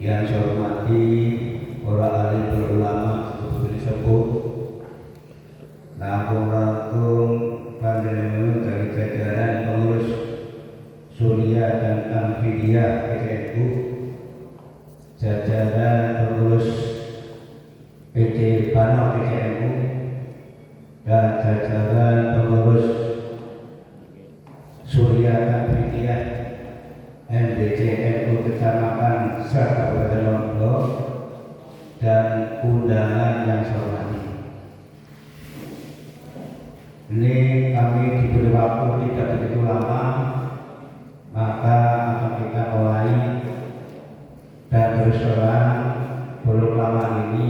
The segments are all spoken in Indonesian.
Yang saya hormati para alim ulama sepuh langkung panjenengan dari jajaran pengurus Surya dan Amfidia PCNU, jajaran pengurus PT Pano PCNU, dan jajaran pengurus Surya Amfidia MDCNU Kecamatan Kabupaten Lombok, dan undangan yang saya hormati. Ini kami diberi waktu tidak begitu lama, maka akan kita mulai. Dan terus terang belum lama ini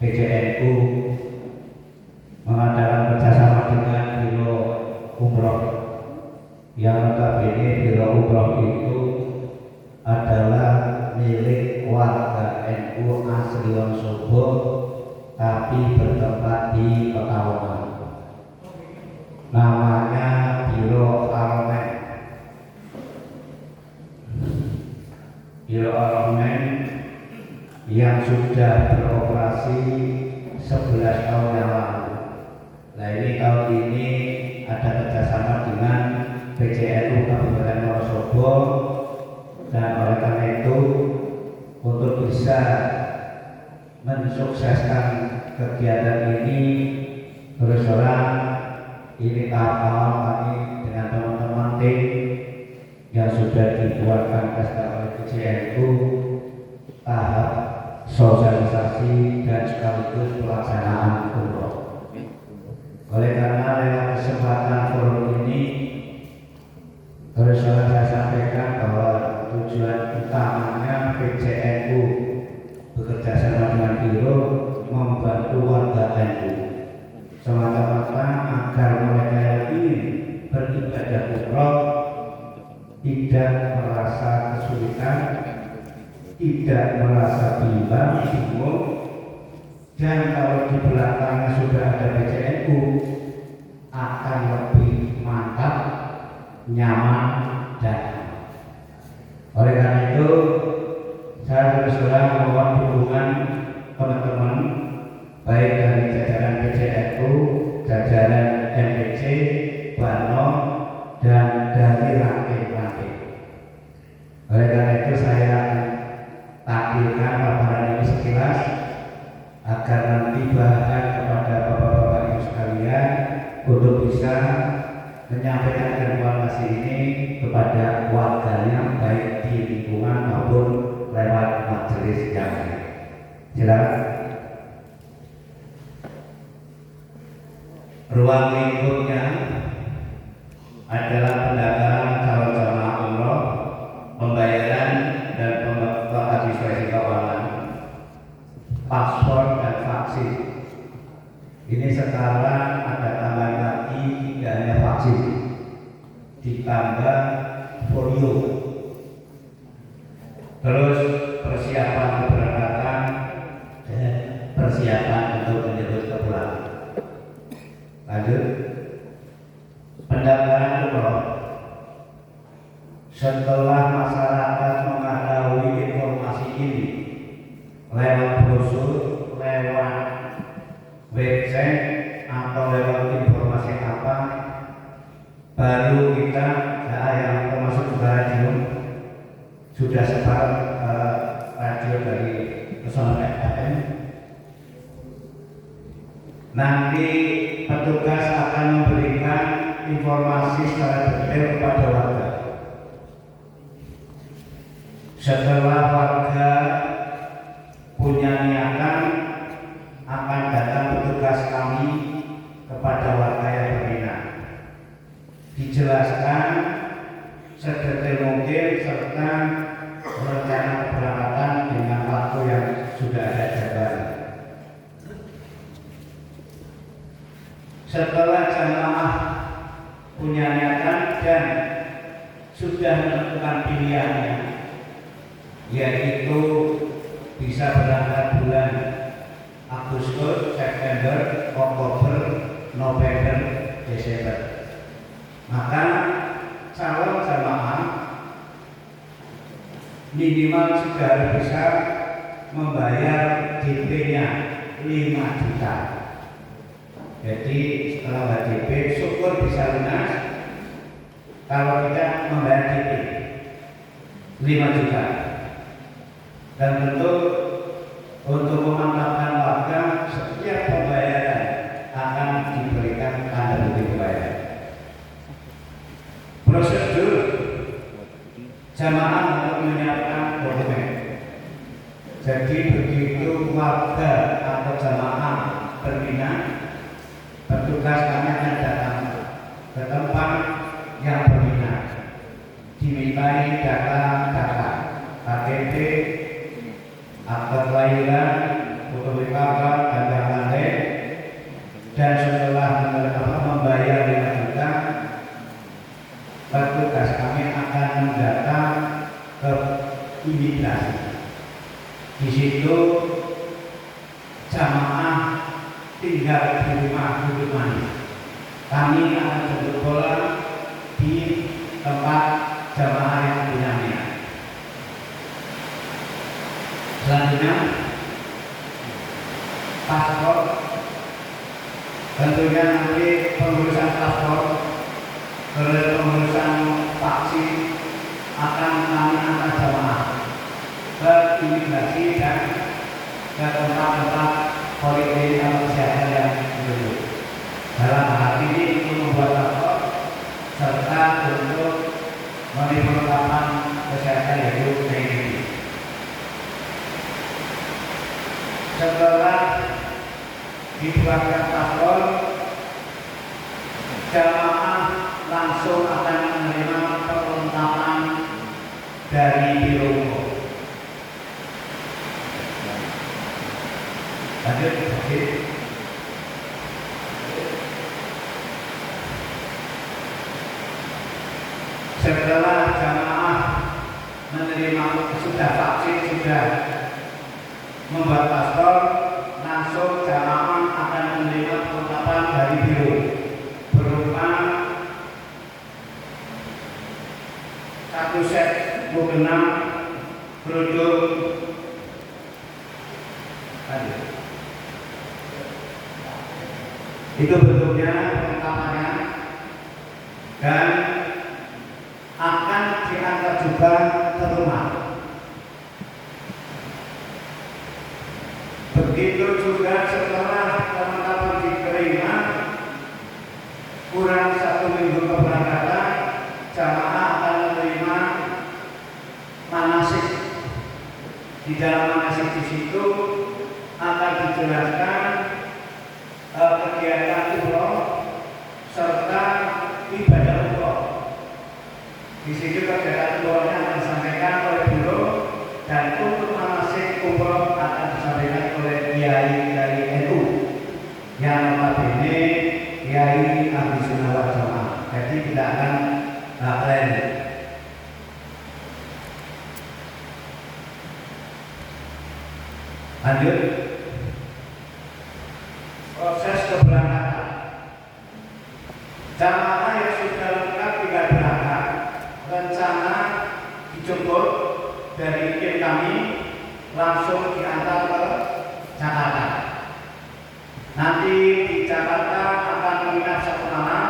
PCNU mengadakan kerjasama dengan Biro Umroh, yang notabene Biro Umroh itu adalah milik warga NU asli Wonosobo tapi bertempat di Pekalongan. Namanya Biro Parlemen. Biro Parlemen yang sudah beroperasi 11 tahun yang lalu. Nah, ini tahun ini ada kerjasama dengan PCNU Kabupaten Wonosobo, dan oleh karena itu untuk bisa mensukseskan kegiatan ini, terus terang ini tahap awal kami dengan teman-teman tim yang sudah dibuatkan oleh PCNU, tahap sosialisasi dan sekaligus pelaksanaan umroh. Oleh karena lewat kesempatan forum ini, terus saya sampaikan bahwa tujuan utamanya PCNU bekerja sama dengan Biro membantu warga NU semata-mata agar mereka yang ingin beribadah umroh tidak merasa kesulitan, tidak merasa bingung, dan kalau di belakangnya sudah ada PCNU akan lebih mantap, nyaman, dan oleh karena itu saya terus terang mohon dukungan teman-teman baik dari jajaran PCNU, jajaran MPC, Bano, dan dari ranting-ranting. Oleh karena itu saya tampilkan paparan ini sekilas agar nanti bahan kepada bapak-bapak ibu sekalian untuk bisa menyampaikan informasi ini kepada warganya baik di lingkungan maupun lewat majelis yang lain. Silakan. Ruang lingkupnya adalah pendaftaran calon jamaah umroh, pembayaran dan pembayaran administrasi keuangan, paspor dan vaksin. Ini sekarang ada tambahan lagi, tidak hanya vaksin, ditambah polio. Terus persiapan keberangkatan dan persiapan untuk menyebut kepulangan. Lanjut, pendaftaran umroh. Setelah masyarakat mengetahui informasi ini lewat brosur, lewat website atau lewat informasi apa, baru kita yang termasuk juga radio sudah sebar radio dari Pesona FM. Nanti petugas akan memberikan informasi secara detail kepada warga. Setelah warga punya niatan, akan datang petugas kami kepada warga yang berminat, dijelaskan sedetail mungkin serta rencana keberangkatan dengan waktu yang sudah ada jadwal. Setelah jamaah punya niatan dan sudah menentukan pilihannya, yaitu bisa berangkat bulan Agustus, September, Oktober, November, Desember, maka calon jamaah minimal sudah harus bisa membayar DP-nya 5 juta. Jadi setelah DP syukur bisa lunas. Kalau tidak membayar DP 5 juta. Dan tentu untuk memantapkan warga, setiap pembayaran akan diberikan tanda bukti pembayaran. Prosedur jamaah untuk menyiapkan dokumen. Jadi begitu warga atau jamaah berminat, petugas kami akan datang ke tempat yang berminat, dimintai data-data KTP, akte kelahiran, foto BPK, dan yang lain. Dan setelah membayar 5 juta, petugas kami akan mendata ke imigrasi. Di situ jamaah tinggal di rumah duduk manis. Kami akan jemput bola di tempat jamaah yang punya niat. Selanjutnya paspor, tentunya nanti pengurusan paspor, pengurusan vaksin akan kami antar jamaah ke imigrasi dan ke tempat-tempat poliklinik atau kesehatan yang dulu. Dalam hal ini untuk membuat paspor serta untuk menelurkan kesehatan yaitu TNI. Setelah dibuatkan paspor, jamaah langsung akan menerima perlengkapan dari biro. Lanjut, oke. Setelah jamaah menerima sudah vaksin, sudah membuat paspor, langsung jamaah akan menerima perlengkapan dari biro berupa 1 set mukena, kerudung, itu bentuknya perlengkapannya, dan akan diantar juga ke rumah. Begitu juga setelah perlengkapan diterima, kurang 1 minggu keberangkatan, jamaah akan menerima manasik. Di dalam manasik di situ akan dijelaskan kegiatan umroh serta ibadah umroh. Di situ kegiatan umrohnya akan disampaikan oleh biro, dan untuk manasik umroh akan disampaikan oleh kiai dari NU yang notabene kiai ahli sunnah wal jamaah. Jadi tidak akan lain. Lanjut. Proses keberangkatan. Jamaah yang sudah lengkap tinggal berangkat, rencana dijemput dari tim kami langsung diantar ke Jakarta. Nanti di Jakarta akan menginap 1 malam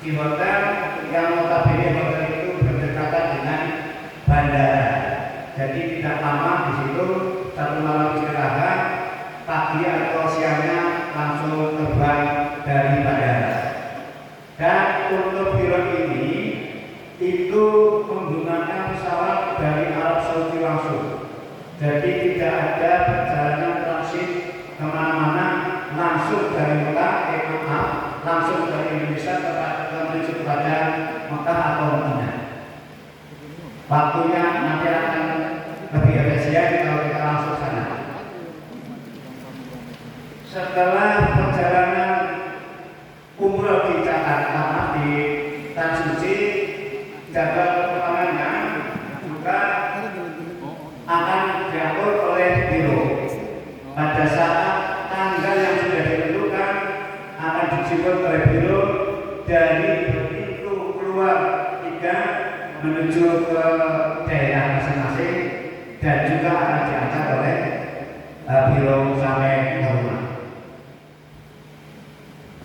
di hotel yang notabene hotel itu berdekatan dengan bandara. Jadi tidak lama di situ, 1 malam istirahat, pagi atau siangnya langsung terbang dari bandara. Dan untuk pilot ini itu menggunakan pesawat dari Arab Saudi langsung. Jadi tidak ada perjalanan transit kemana-mana, langsung dari Mekah, langsung dari Indonesia menuju kepada Mekah atau Madinah. Waktunya nanti akan lebih efisien kalau kita langsung sana. Setelah perjalanan umroh di Jakarta, di Tanah Suci, jadwal penerbangannya juga akan diatur oleh biro. Pada saat tanggal yang sudah ditentukan akan dijemput oleh biro dari pintu keluar 3 menuju ke daerah masing-masing dan juga akan diangkat oleh biro sampai ke rumah.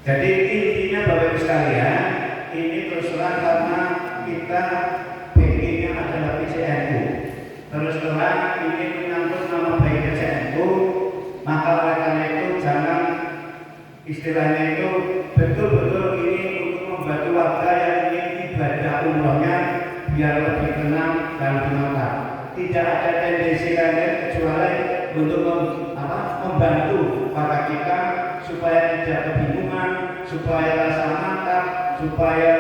Jadi intinya Bapak Ibu sekalian, ini terus terang karena kita backingnya adalah PCNU. Terus terang ini menyangkut nama baik PCNU, maka oleh karena itu jangan istilahnya itu betul-betul ini untuk membantu warga yang ingin ibadah umrohnya biar lebih tenang dan bermanfaat. Tidak ada tendensi lain kecuali untuk membantu warga kita supaya tidak kebingungan, supaya rasa mantap, supaya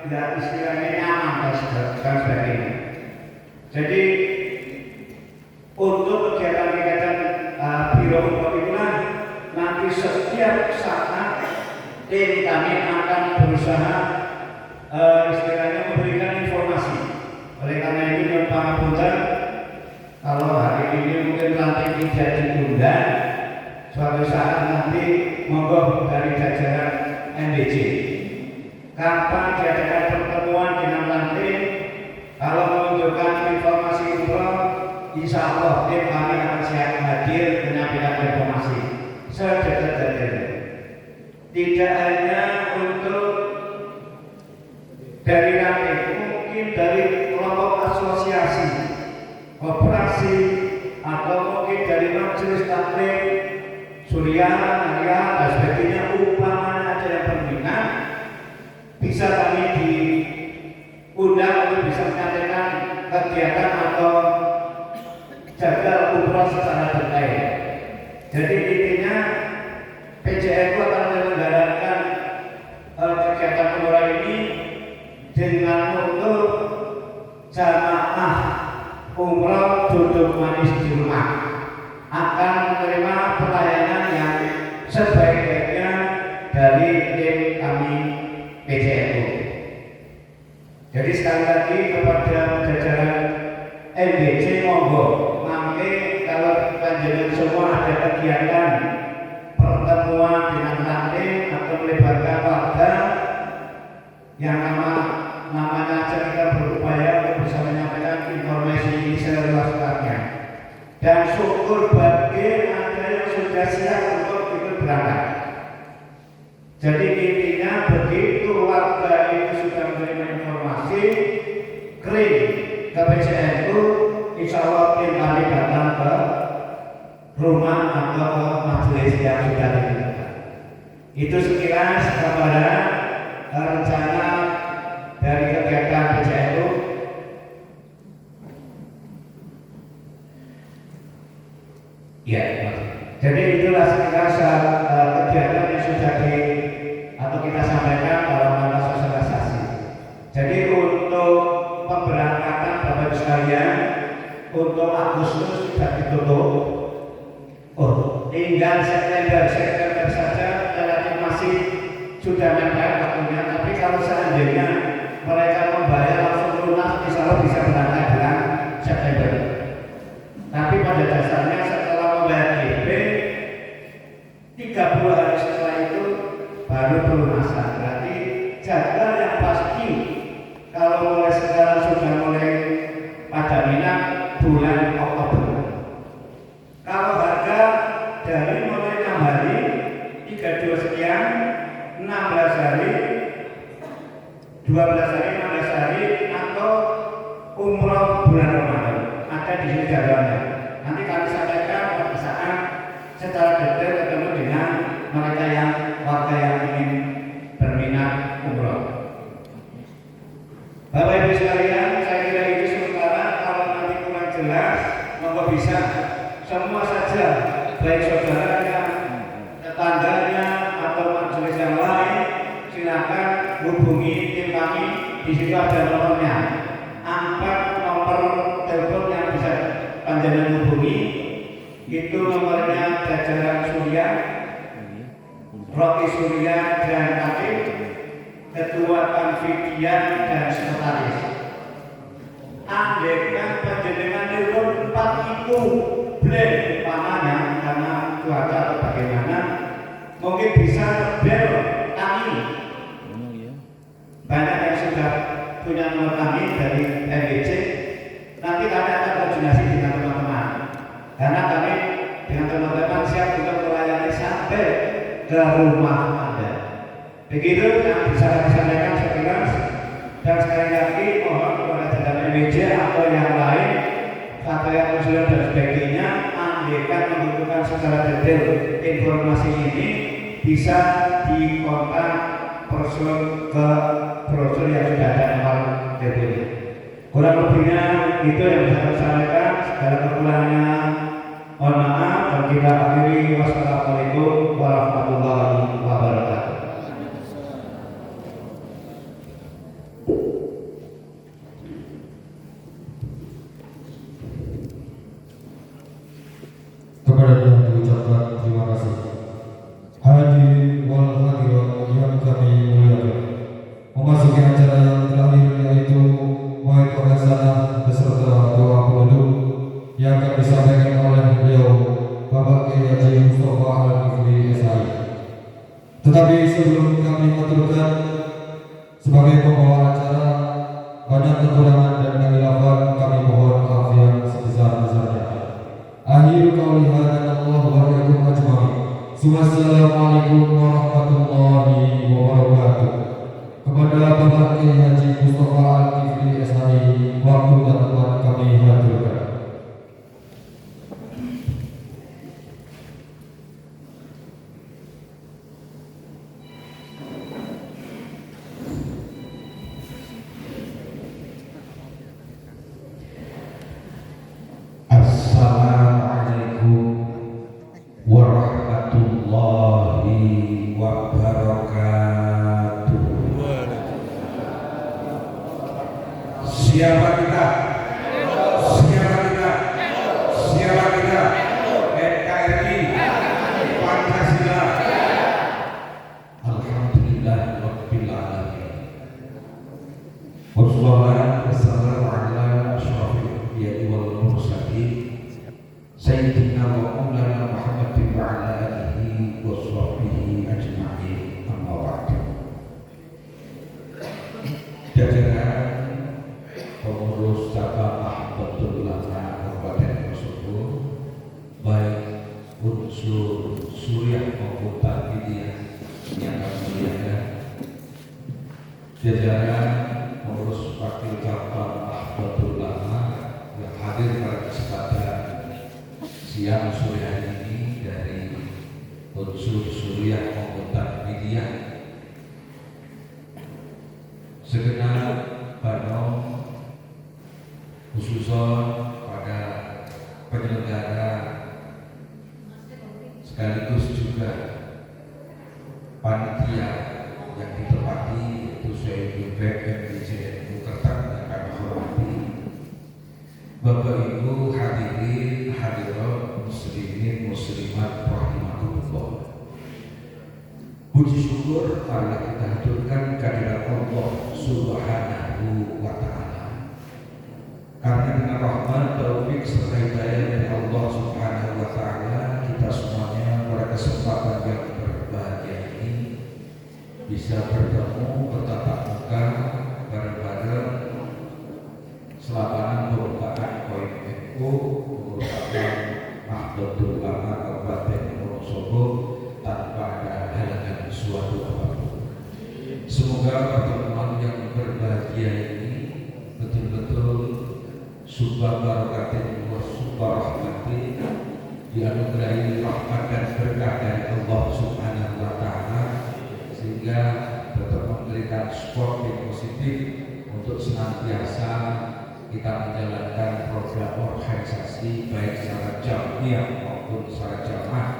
ya istilahnya nyaman dan sebagainya. Jadi untuk kegiatan-kegiatan biro umroh itulah nanti setiap saat tim kami akan berusaha istilahnya memberikan informasi. Oleh karena itu yang pangapunten, kalau hari ini mungkin nanti tidak diundang, suatu saat nanti monggo dari jajaran MBC. Kapan diadakan pertemuan dengan lantai, kalau menunjukkan informasi umroh, insya Allah tim kami akan siap hadir menyampaikan informasi sedetil-detilnya. Tidak hanya untuk dari lantai, mungkin dari kelompok asosiasi, koperasi, atau mungkin dari majelis taklim, suriah, hariah, dan sebagainya, umpamanya ada yang berminat, bisa kami diundang untuk bisa menyampaikan kegiatan atau jadwal umroh secara detail. Jadi intinya PCNU akan menyelenggarakan kegiatan umroh ini dengan untuk jamaah umroh duduk manis di rumah, akan menerima pelayanan yang sebaik-baiknya dari tim kami PCNU. Jadi sekali lagi kepada jajaran MBC, monggo mangke kalau panjenengan semua ada kegiatan pertemuan dengan ranting atau melibatkan warga yang namanya kita berupaya untuk bisa menyampaikan informasi ini seluas-luasnya. Dan syukur bagi ada yang sudah siap untuk ikut berangkat. Jadi intinya begitu warga itu sudah menerima informasi, klik ke PCNU, insya Allah tim kami datang ke rumah atau ke majelis yang sudah ditentukan. Itu sekilas gambaran rencana dari kegiatan PCNU. Ya, jadi itulah sekilas kegiatan yang sudah atau kita sampaikan dalam rangka sosialisasi. Jadi untuk pemberangkatan Bapak Ibu sekalian untuk Agustus sudah ditutup. Tinggal September saja relatif masih sudah mepet waktunya. Tapi kalau seandainya mereka membayar langsung lunas, insya Allah bisa berangkat bulan September. Tapi pada dasarnya setelah membayar DP 30 hari setelah itu baru pelunasan. Berarti jadwal yang pasti kalau mulai sekarang sudah mulai pada minat bulan Oktober. Kalau harga dari mulai 6 hari 32 sekian, 16 hari, 12 hari, 16 hari, atau umroh bulan Ramadan. Ada di sini jadwalnya. Nanti kami sampaikan pada saat secara detail ketemu dengan mereka yang warga yang ingin berminat umroh. Bapak Ibu sekalian, saya kira itu sementara. Kalau nanti kurang jelas, monggo bisa semua saja, baik saudaranya, tetangganya, atau majelis yang lain, silakan hubungi tim kami. Di situ ada nomornya. Angkat nomor telepon yang bisa panjenengan hubungi. Itu nomornya jajaran Surya, Rocky Surya dan Akif, Ketua Panitia dan Sekretaris. Andaikan panjenengan telepon 4 itu blend umpamanya karena cuaca atau bagaimana, mungkin bisa bel kami. Banyak yang sudah punya nomor kami dari MBC. Nanti kami akan koordinasi dengan teman-teman Karena kami dengan teman-teman siap untuk melayani sampai ke rumah Anda. Begitu yang bisa kami sampaikan sekilas. Dan sekali lagi mohon kepada jajaran meja atau yang lain, fatwa muslim dan sebagainya, andaikan membutuhkan secara detail informasi ini bisa dikontak brosur ke brosur yang sudah ada nomor teleponnya. Kurang lebihnya itu yang bisa saya sampaikan. Segala kekurangannya mohon maaf dan kita akhiri. Wassalamualaikum warahmatullahi wabarakatuh. Kepadanya diucapkan terima kasih. Hadirin wal hadirat yang kami muliakan, memasuki acara yang terakhir yaitu Maid Hasanah beserta doa penutup yang akan disampaikan oleh beliau Bapak Kiai Haji Mustafa Al-Kifli SI. Tetapi sebelum kami aturkan sebagai pembawa acara banyak kekurangan dan kehilafan, kami mohon maaf yang sebesar-besarnya. Akhir qauli hadza wallahu wa iyyakum ajma'in. Wassalamualaikum warahmatullahi wabarakatuh. Kepada Bapak Kiai Haji Mustafa Al-Kifli SI, waktu dan tempat kami haturkan. Assalamualaikum warahmatullahi wabarakatuh. Siapa kita? Siapa kita? Siapa kita? NKRI Pancasila. Alhamdulillah Rabbil Alamin. Wassalatu wassalamu ala asyrafil anbiya'i wal mursalin Sayyidina wa maulana Muhammadin wa ala alihi wa sahbihi ajma'in. Amma ba'du. Jajaran pengurus cabang Nahdlatul Ulama Kabupaten Wonosobo, baik unsur Suriah maupun Tarbiyah yang kami muliakan, jajaran pengurus wakil cabang Nahdlatul Ulama yang hadir pada kesempatan siang sore hari ini dari unsur Suriah maupun Tarbiyah, segenap Banom, khususnya pada penyelenggara sekaligus juga panitia yang ditempati, yaitu Syekh MDJ Mukartam yang kami hormati, Bapak Ibu hadirin hadirat muslimin muslimat rahimakumullah. Puji syukur karena kita haturkan kehadirat Allah Subhanahu wa Ta'ala. Karena dengan rahmat, taufik serta hidayah dari Allah Subhanahu wa Ta'ala, kita semuanya pada kesempatan yang berbahagia ini bisa bertemu bertatap muka bareng-bareng selama pembukaan OMNU merupakan Nahdlatul Ulama Kabupaten Wonosobo tanpa ada halangan suatu apapun. Semoga pertemuan yang berbahagia ini betul-betul subah barakatin wa subah rahmatin, dianugerahi rahmat dan berkah dari Allah Subhanahu wa Ta'ala, sehingga tetap memberikan support yang positif untuk senantiasa kita menjalankan program organisasi baik secara jamiah maupun secara jamaah.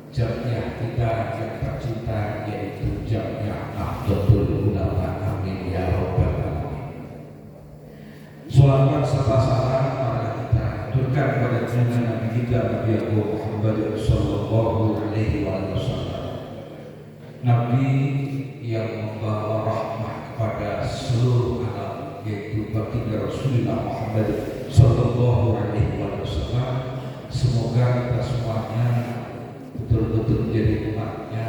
Jamiah kita yang tercinta yaitu Jamiah Nahdlatul Ulama. Amin ya rabbal alamin. Sholawat serta salam marilah kita haturkan kepada junjungan Nabi kita Nabi Muhammad sallallahu alaihi wasallam, Nabi yang membawa rahmah kepada seluruh alam, yaitu baginda Rasulullah Muhammad sallallahu alaihi wasallam. Semoga kita semuanya betul-betul menjadi umatnya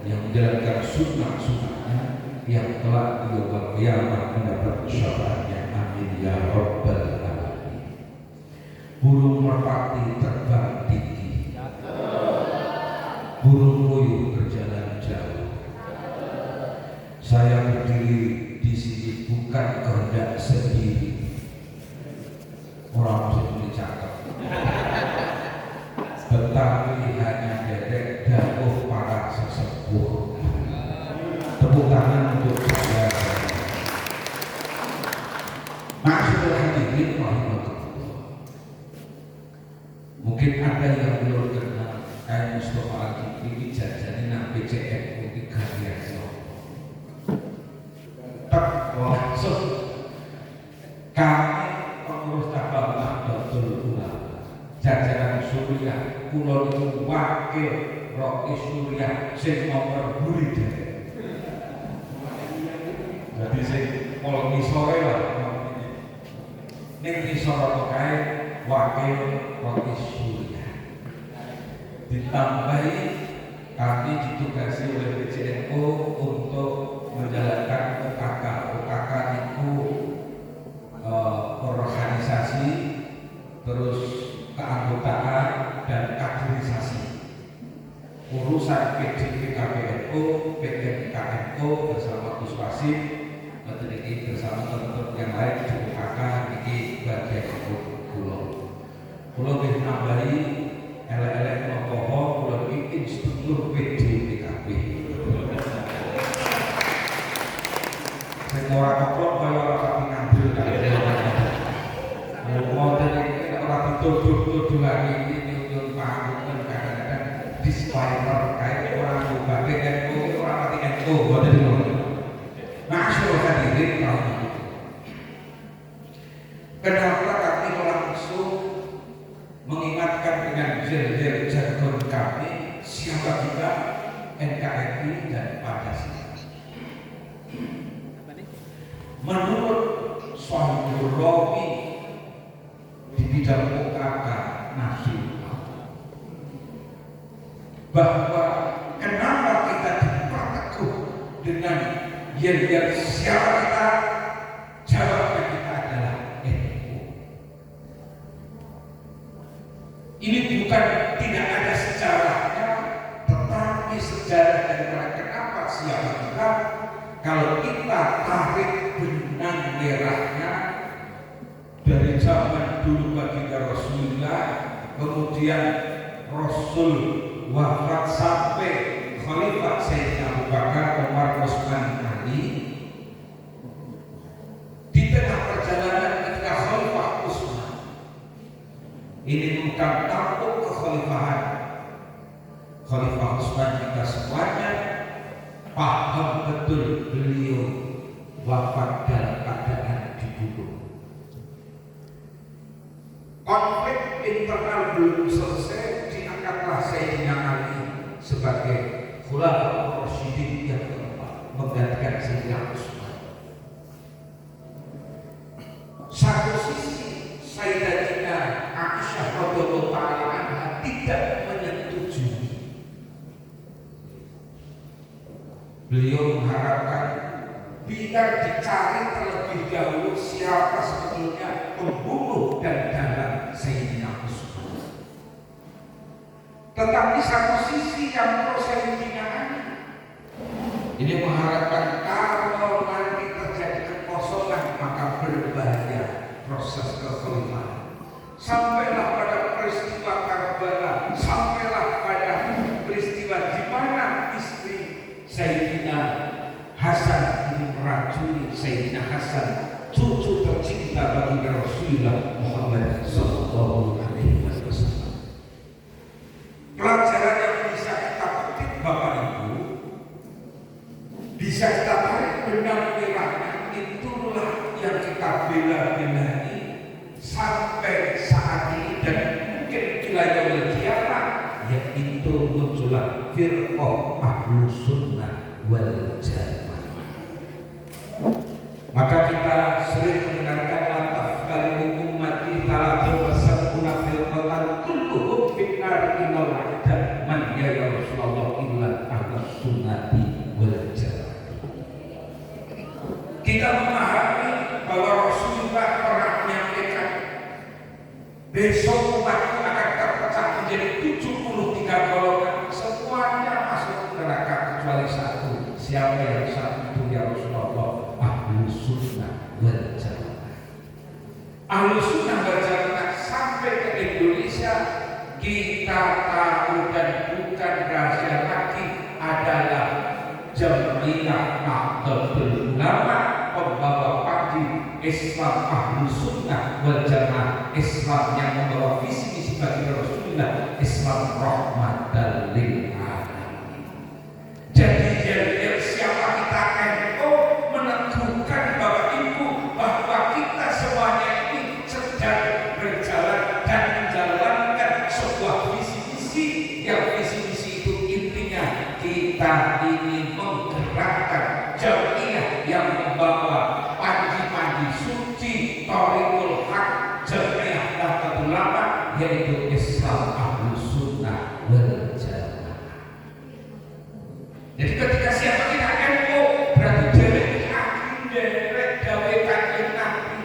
yang menjalankan sunnah-sunnahnya, yang kelak di yaumul qiyamah mendapat syafaatnya. Amin ya rabbal alamin. burung merpati terbang tinggi, burung puyuh berjalan jauh. Saya berdiri di sini bukan kehendak sendiri. Orang mesti cakep, tetapi hanya dedek dawuh para sesepuh. Tepuk tangan untuk saya. Maksudnya hadirin rahimahullah. Mungkin ada yang belum kenal kayak Mustafa Al-Kifli jajanin nang PCN mungkin kalian tak langsung kami pengurus cabang Nahdlatul Ulama jajaran Suriah kula niku wakil Roki Suriah sing nomor buri dhewe. Jadi sing pol ngisore lah ning ngisor kae wakil Roki Suriah. Ditambahi kami ditugasi oleh PCNO untuk menjalankan OKK. OKK itu organisasi, terus keanggotaan dan kaderisasi. Urusan PDPKPNO, PDKNO bersama Gus Wasim, ini bersama teman-teman yang lain di OKK ini bagian pulau. Pulau nambahi elek-elek nopoho pulau ini instruktur PDPKP. Orang koplok kalau orang ngambil dari mau dari orang tuduh lagi ini nyunyun panggung kadang-kadang disclaimer kayak orang berbagai NU orang mati NU buat dari mana maksud hadirin tahun ini kenapa kami langsung mengingatkan dengan jel-jel jargon kami siapa kita NKRI dan Pancasila. Menurut Sohibul Romi di bidang OKK nasional bahwa kenapa kita diperteguh dengan yel-yel siapa kita, jawabnya kita adalah NU. Ini bukan tidak ada sejarahnya, tetapi sejarah daripada kenapa siapa kita. Kalau kita tarik benang merahnya dari zaman dulu baginda Rasulullah, kemudian Rasul wafat sampai Khalifah Sayyidina Abu Bakar, Umar, Utsman, Ali. Di tengah perjalanan ketika Khalifah Utsman ini bukan tampuk kekhalifahan, Khalifah Utsman kita semuanya paham betul beliau wafat dalam keadaan dibunuh. Konflik internal belum selesai, diangkatlah Sayyidina Ali sebagai Khulafaur Rasyidin yang keempat menggantikan Sayyidina Utsman. Satu sisi Sayyidatina Aisyah radhiyallahu ta'ala anha tidak menyetujui. Beliau mengharapkan biar dicari terlebih dahulu siapa sebetulnya pembunuh dan dalang Sayyidina Utsman. Tetapi satu sisi yang pro Sayyidina Ali ini mengharapkan kalau nanti terjadi kekosongan maka berbahaya proses kekhalifahan. Sampailah pada peristiwa Karbala, sampailah pada peristiwa di mana istri Sayyidina Hasan ini meracuni Sayyidina Hasan, cucu tercinta bagi Rasulullah Muhammad sallallahu alaihi wasallam. Pelajaran yang bisa kita petik Bapak Ibu, bisa kita tarik benang merahnya, itulah yang kita bela-belai sampai saat ini dan mungkin ila yaumil qiyamah, yaitu muncullah firqah Ahlus Sunnah wal Jamaah. Maka kita sering mendengarkan lantaf kali ummati talatu wasabuna firqatan kulluhum finnar innal wahda man ya Rasulullah illa Ahlus Sunnati wal Jamaah. Kita memahami bahwa Rasulullah pernah menyampaikan Besok umatku akan terpecah menjadi 73 golongan, semuanya masuk neraka kecuali satu. Siapa yang satu itu ya Rasulullah? Ahlus sunnah wal jamaah. Ahlus sunnah wal jamaah sampai ke Indonesia kita tahu dan bukan rahasia lagi adalah Jamiah Nahdlatul Ulama, pembawa pagi Islam Ahlus Sunnah wal Jamaah, Islam yang membawa visi misi bagi Rasulullah, Islam rahmatan lil alamin. Jadi siapa kita NU meneguhkan Bapak Ibu bahwa kita semuanya ini sedang berjalan dan menjalankan sebuah visi misi yang visi misi itu intinya kita ingin menggerakkan jamiah yang membawa panji-panji suci Thariqul Haq, jamiah Nahdlatul Ulama, yaitu Islam Ahlus Sunnah wal Jamaah. Jadi ketika siapa kita NU berarti derek derek gawe kanjeng Nabi,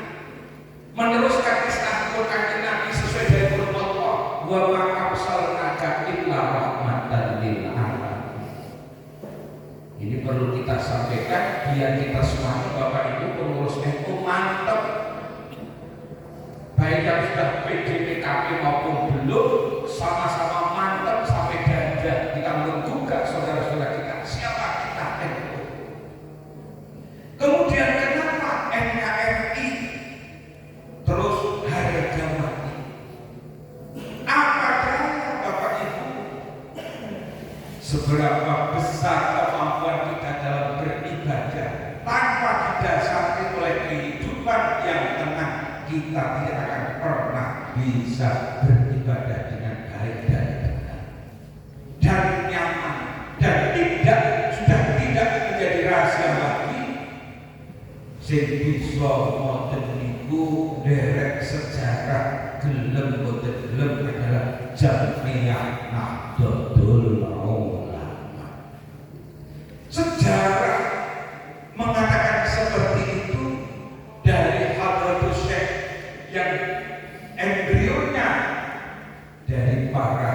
meneruskan Islam kanjeng Nabi sesuai dengan Allah, wa ma arsalnaka illa rahmatan lil alamin. Ini perlu kita sampaikan biar kita semuanya Bapak Ibu pengurus NU mantap, baik yang sudah PDPKP maupun belum, sama-sama mantap sampai dada kita menggugah saudara-saudara kita siapa kita NU. Kemudian kenapa NKRI terus harga mati? Apa daya Bapak Ibu? Seberapa besar kemampuan kita dalam beribadah tanpa didasari oleh kehidupan yang tenang, kita tidak akan pernah bisa beribadah dengan baik dan benar dan nyaman, dan sudah tidak menjadi rahasia lagi. Sing bisa moten niku derek sejarah gelem boten gelem adalah Jamiah Nahdlatul Ulama. Sejarah mengatakan seperti itu dari Hadratus Syekh yang embrionya dari para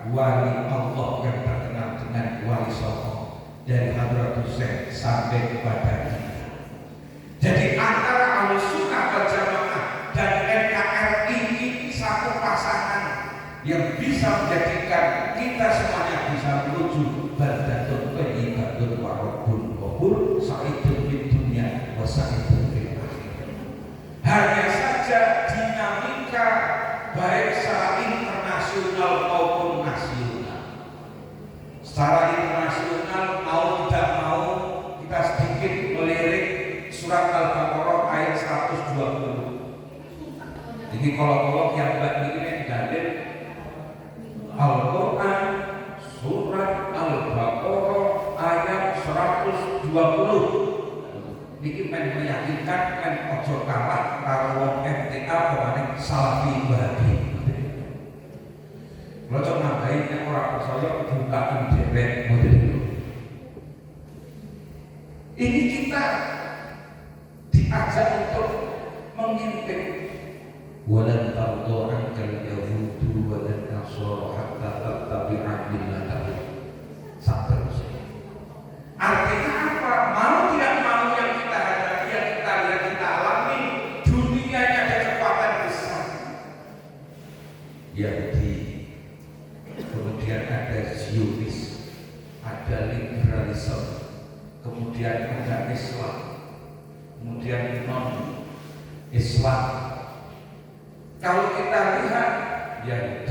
wali Allah yang terkenal dengan wali songo, dari Hadratus Syekh sampai kepada kita. Jadi antara Ahlus Sunnah wal Jamaah dan NKRI ini satu pasangan yang bisa menjadikan kita semuanya bisa menuju baldatun thayyibatun wa rabbun ghafur sa'idun fid dunya wa sa'idun fil akhirah. Hanya saja dinamika baik secara internasional maupun nasional. Secara internasional mau tidak mau kita sedikit melirik surat Al-Baqarah ayat 120. Jadi kalau yang ini dalil Al-Quran surat Al-Baqarah ayat 120. Ini meyakinkan ojo kalah karo MTA pemain Salafi Wahabi. Kalau coba nambahin yang orang percaya bukaan dewek model itu. Ini kita diajak untuk mengintip walan tardo ankal yahudu walan nasara hatta tattabi'a millatahum sampai sini. Artinya apa? Mau tidak mau yang kita hadapi, yang kita lihat, kita alami, dunianya ada kekuatan besar Yahudi, kemudian ada Zionis, ada liberalisme, kemudian ada Islam, kemudian non-Islam. Kalau kita lihat yang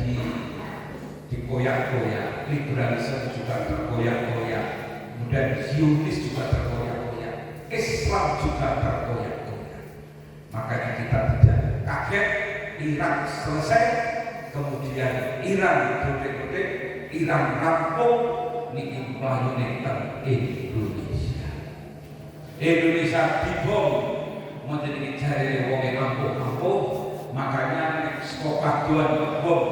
dikoyak-koyak, liberalisme juga terkoyak-koyak, kemudian Zionis juga terkoyak-koyak, Islam juga terkoyak-koyak. Makanya kita tidak kaget Irak selesai, kemudian Iran detik-detik, Iran rampung, niki mlayune teng Indonesia. Indonesia dibom, mau jadi cari wong rampung-rampung, makanya sekolah doan bom,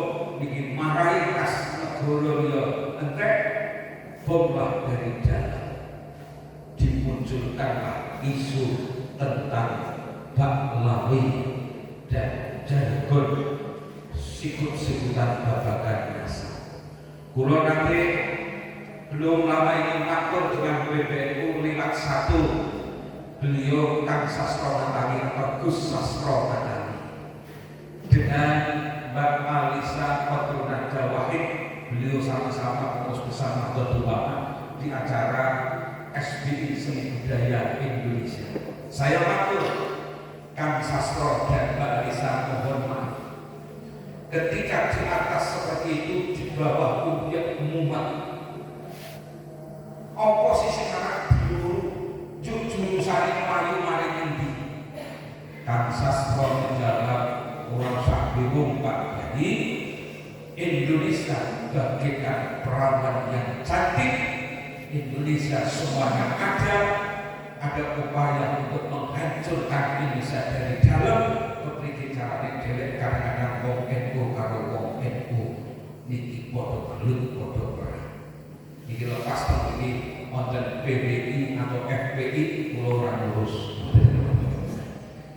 niki marahi kas negara liya entek, bomlah dari dalam. Dimunculkanlah isu tentang Baklawi dan jargon sikut-sikutan babagan masa. Kula nanti belum lama ini matur dengan PBNU lewat satu beliau Kang Sastro Natali atau Gus Sastro Natali dengan Mbak Alisa Fatrunajah Wahid. Beliau sama-sama terus bersama Dr. Bapak di acara SBI Seni Budaya Indonesia. Saya matur Kang Sastro dan Mbak Alisa, mohon maaf ketika di atas seperti itu, di bawah ubiak umat oposisi anak dulu jujur saling mari nanti. Kang Sastro menjawab, orang sak bingung Pak, jadi Indonesia bagaikan perawan yang cantik. Indonesia semuanya ada upaya untuk menghancurkan Indonesia dari dalam. Kepriki carane dhewe kadang-kadang wong NU karo wong NU niki padha gelut padha perang. Iki lepas iki wonten PBI atau FPI kula ora ngurus.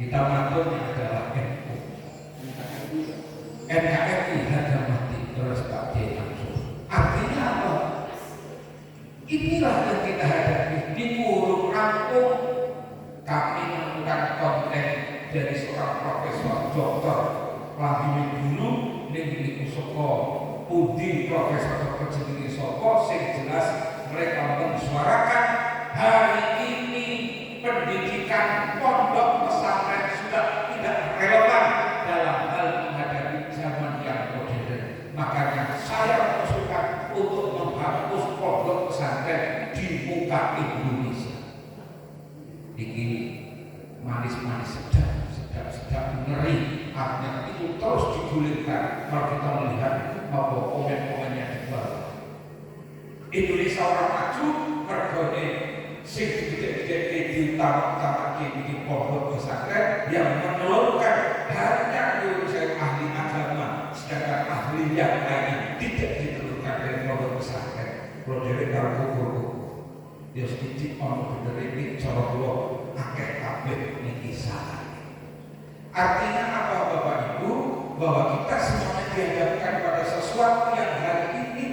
Kita maturnya adalah NU. NKRI harga mati terus pakai langsung. Artinya apa? Inilah yang kita hadapi di kurung kampung. Kami menemukan konten dari seorang profesor doktor Lahimi dulu ning Soko Udi profesor doktor jenenge sapa sing jelas mereka mensuarakan hari ini pendidikan pondok pesantren sudah tidak relevan dalam hal menghadapi zaman yang modern. Makanya saya mengusulkan untuk menghapus pondok pesantren di muka Indonesia. Iki manis-manis sedap ngeri, artinya itu terus digulirkan kalau kita melihat bahwa komen-komennya di bawah. Indonesia orang maju mergone sing gede-gede diutama-utama di pondok pesantren yang menelurkan hanya urusan ahli agama, sedangkan ahli yang lain tidak ditelurkan dari pondok pesantren. Kalau dari karo kukur ya sedikit ono bener iki cara kula akeh kabeh niki salah. Artinya apa Bapak Ibu? Bahwa kita semuanya dihadapkan pada sesuatu yang hari ini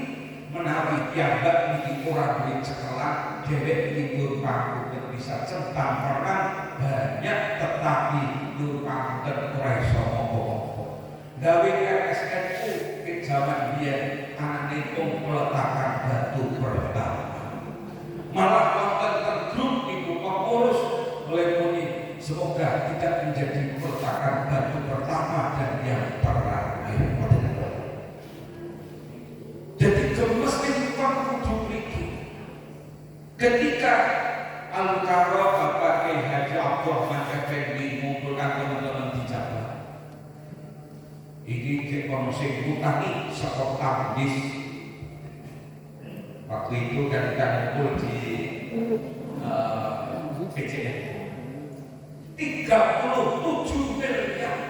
menawi piyambak niki ora duwe cekelan, dhewek niki pangku bisa centang perang banyak, tetapi nur panten ora iso ngomong-ngomong. Gawe RSNU ke zaman biyen anane peletakan batu pertama. Malah wonten grup ibu pengurus melemuni, semoga tidak menjadi peletakan batu pertama dan yang terakhir. Jadi gemes lingkungan kudu mriki. Ketika Al-Karo Bapak Kiai Haji Abdurrahman Effendi mengumpulkan teman-teman di Jawa, ini ke sing utani saka Tambis. Waktu itu kan kita ngumpul di PCN 37 miliar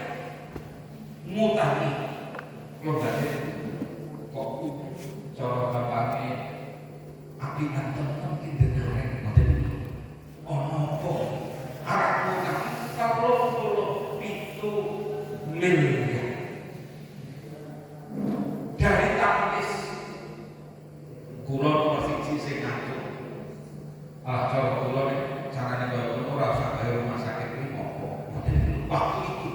mutani. Kalau berarti kok cara bapaknya api teman-teman kita dengar ono apa arah mutani 37 miliar dari Tambis. Kulon persiksi sing ngatur. Cara kulon carane kaya ora usah gawe rumah sakit iki opo. Waktu itu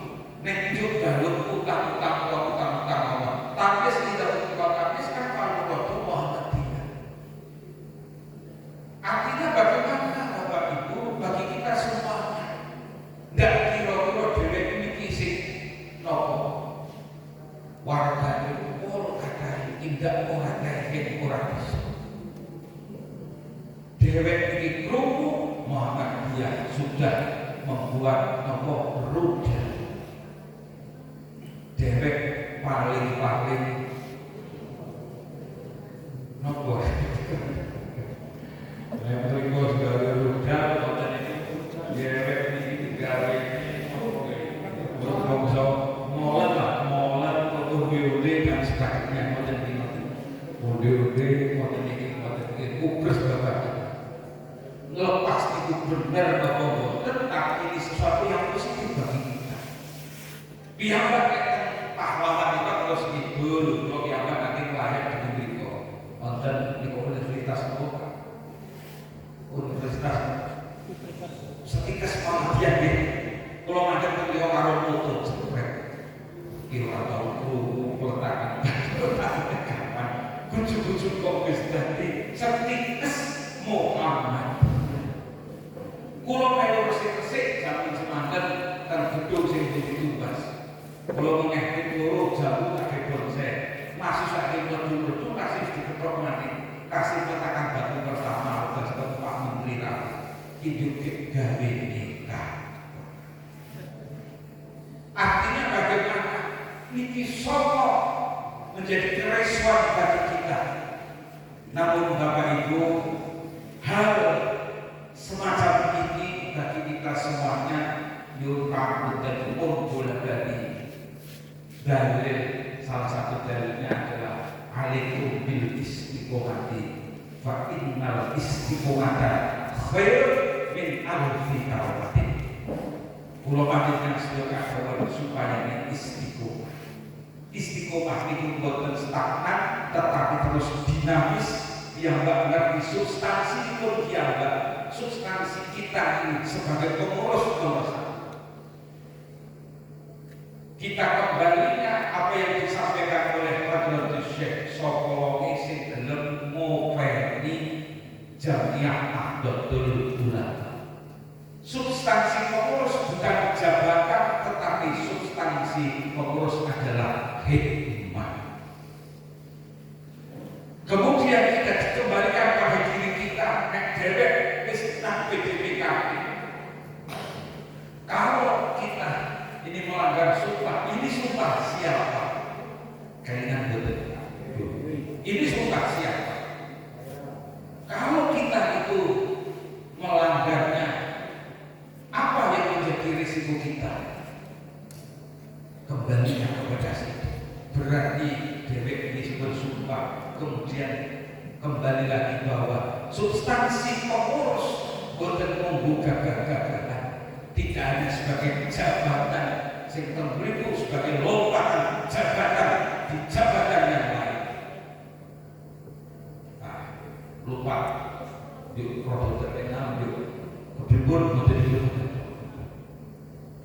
nek njuk dalem utang-utang apa. Tapi tidak Tambis kan kalau waktu Muhammadiyah. Artinya bagaimana Bapak Ibu bagi kita semuanya ndak kira-kira dhewe niki sing napa warga ora kathah indah ora kathah ora bisa. Dewek iki krungu Muhammadiyah sudah membuat nopo rudal. Dewek paling nopo. Yang terima segala rudal konten ini dewek iki gawe bangsa molen ude dan sebagainya konten ini. Ude konten ini kukres Bapak. Lepas itu benar bahwa tetap ini sesuatu yang positif bagi kita. Pihak pahlawan itu terus betul kalau yang nanti layak dengan beriko konten di universitas universitas setika sekolah dia deh kalau macam beliau karo foto seperti kira atau peletakan kapan kunjung-kunjung kok Gusti setika Muhammad kalau melu resik-resik jamin semangat dan gedung sing ditumbas kalau mengerti loro jauh tak bonsai masih sakit betul-betul kasih diketok mati kasih petakan batu pertama atas Pak Menteri hidup gawe nikah artinya bagaimana niki soko menjadi keresuan bagi kita namun Bapak Ibu hal semacam ini bagi kita semuanya nyuruh dan bolak-balik dalil salah satu dalilnya adalah alaikum bil istiqomati fa innal istiqomata khair min alfi tawatin. Kula panjenengan sedaya kawan supaya ini istiqomah. Istiqomah itu boten stagnan tetapi terus dinamis yang ngerti substansi pun yang substansi kita ini sebagai pengurus bangsa. Kita kembalinya apa yang disampaikan oleh Fadilatul Syekh Sokologi sing gelem ngopeni Jamiah Nahdlatul Ulama. Substansi pengurus bukan jabatan tetapi substansi pengurus adalah hikmah. Kemudian kita dikembalikan pada diri kita nek dhewek wis nang PDPKP. Kalau kita ini melanggar sumpah, ini sumpah siapa? Kalian betul. Ini sumpah siapa? Kalau kita itu melanggarnya, apa yang menjadi risiko kita? Kembalinya kepada situ. Berarti dewek ini bersumpah, kemudian kembali lagi bahwa substansi pengurus boten membuka gagahan. Tidak hanya sebagai jabatan sing beriku sebagai lompatan jabatan di jabatan yang lain. Nah, lupa yuk produk terkenal yuk kebibur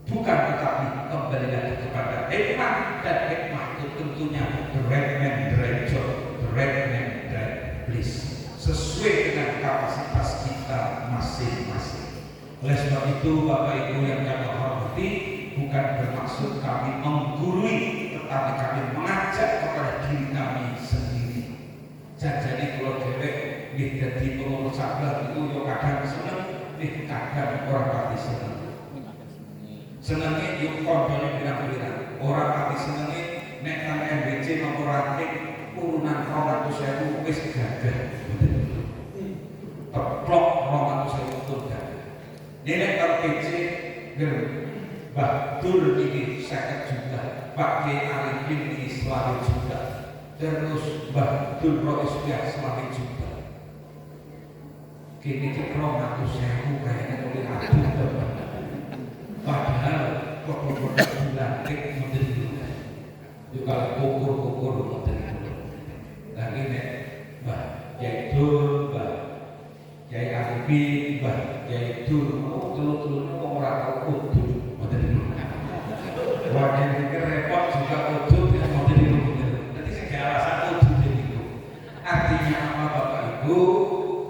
bukan tetapi kembali lagi kepada hikmah dan hikmah itu tentunya the right man the right job the right man the right place sesuai dengan kapasitas kita masing-masing. Oleh sebab itu Bapak Ibu yang kami hormati bukan bermaksud kami menggurui tetapi kami mengajak kepada diri kami sendiri. Jadi kalau dewek nggih dadi pengurus cabang itu yo kadang seneng, nggih kadang orang pati seneng. Senenge yo kondone pirang-pirang. Orang pati senenge nek nang MBC nomor ranting urunan 200.000 wis gagah. Teplok 200.000 tur gagah. Nilai LPC Mbah Dul ini 50 juta, Pak Kiai Arifin ini 100 juta, terus Mbah Dul Roisbiah 100 juta. Kini kita 200.000 kayaknya boleh aduh. Padahal kok dilantik menteri dulu. Juga kukur menteri dulu. Lagi nih Mbah Kiai Dul, Mbah Kiai Arifin, Mbah Kiai Dul, telur-telur orang kudu model dulu. Wadah pikir repot juga kudu yang model dulu. Nanti segala alasan kudu itu. Artinya apa Bapak Ibu?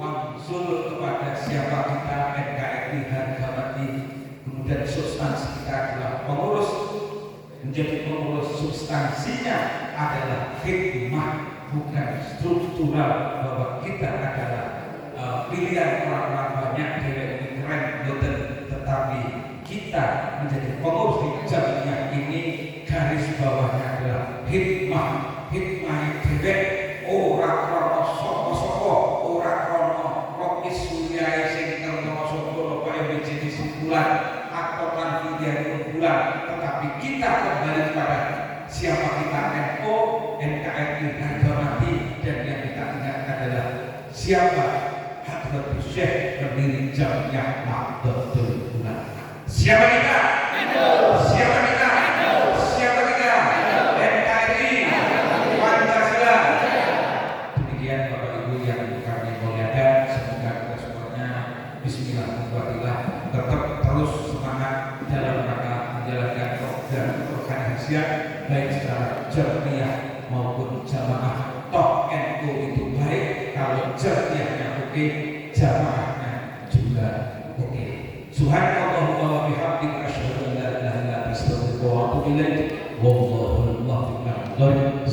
Mengusul kepada siapa kita NKRI harga mati. Kemudian substansi kita adalah pengurus. Menjadi pengurus substansinya adalah hikmah bukan struktural bahwa kita adalah pilihan orang-orang banyak dari keren boten tetapi kita menjadi pengurus di jamiah ini garis bawahnya adalah hikmah dewek ora krono sapa-sapa ora krono roki suryae sing krono sapa kaya biji kesimpulan atau kan video bulan tetapi kita kembali kepada siapa kita NU NKRI harga mati dan yang kita ingat adalah siapa Hadratus Syekh pendiri Jamiah Nahdlatul Ulama. Siapa kita? Siapa kita? Siapa kita? NKRI.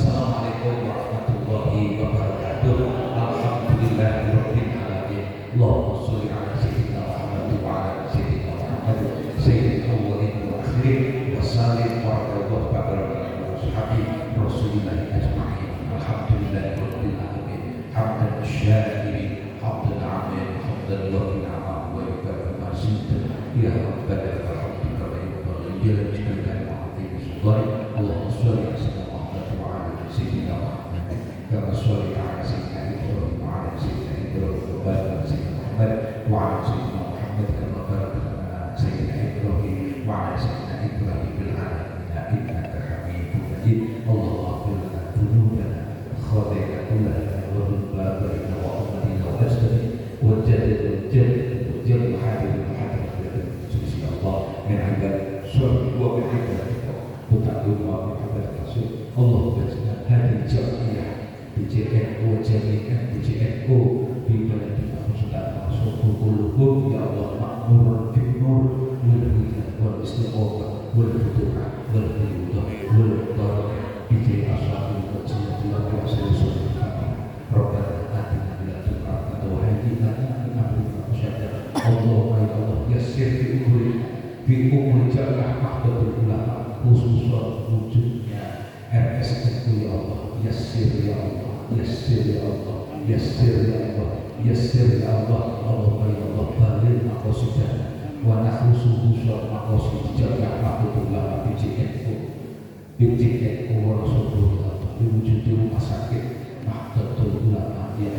Wassalamualaikum warahmatullahi wabarakatuh. Alhamdulillahirabbil alamin. Allahumma shalli ala sayyidina Muhammad wa ala sayyidina Muhammad sayyidil awwalin wal akhirin wa sallim wa radhiyallahu ta'ala ashabi Rasulillah ajma'in. Alhamdulillahirabbil alamin. Hamdan syakirin, hamdan 'aliyan, hamdan wa ni'ama wa yukafi masyid. Ya rabbana wa rabbika wa yuqalli jalal jalali wa azim sultan. Allahumma shalli ala sayyidina Muhammad wa ala sayyidina Muhammad kama shallaita ala sayyidina Ibrahim wa ala sayyidina Ibrahim wa barik ala sayyidina Muhammad wa ala sayyidina Muhammad kama barakta ala sayyidina Ibrahim wa ala sayyidina Ibrahim fil alamin innaka Hamidum Majid. Allahumma ighfir lana dhunubana khati'atana kullaha wa dhunubana wa ummatina wa ajdatina wa jadid wa hadir wa hadir subhanallahi Allah min ibad syurga wa min ibad Butaqul wa min rasul. Allah berjanji hadir jamiah BJNU jamiah BJNU di baladina Ustaz Masuk Kulubum. Ya Allah makmur bin nur wal huda wal istiqomah wal futuhah wal huda wal barakah BJ ashabil wajibati wa rasul Rabbana atina min ladunka rahmatan wa hayyi lana min amrina rashada. Allahumma ya Allah yassir bi umuri jannah mahdatul ulama khususan wujudnya RSNU. Ya Allah yassir ya Allah, yassir ya Allah, yassir ya Allah, yassir ya Allah. Allahumma ya Allah baligh maqasidana wa nakhusu usul maqasid jamiah mahdatul ulama BJNU wa rasulullah diwujud di rumah sakit mahdatul ulama. Ya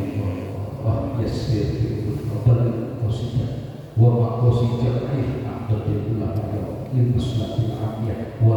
Allah yassir bi umuri baligh maqasidana wa maqasid jamiah mahdatul ulama ya Allah lil muslimin afiyah wa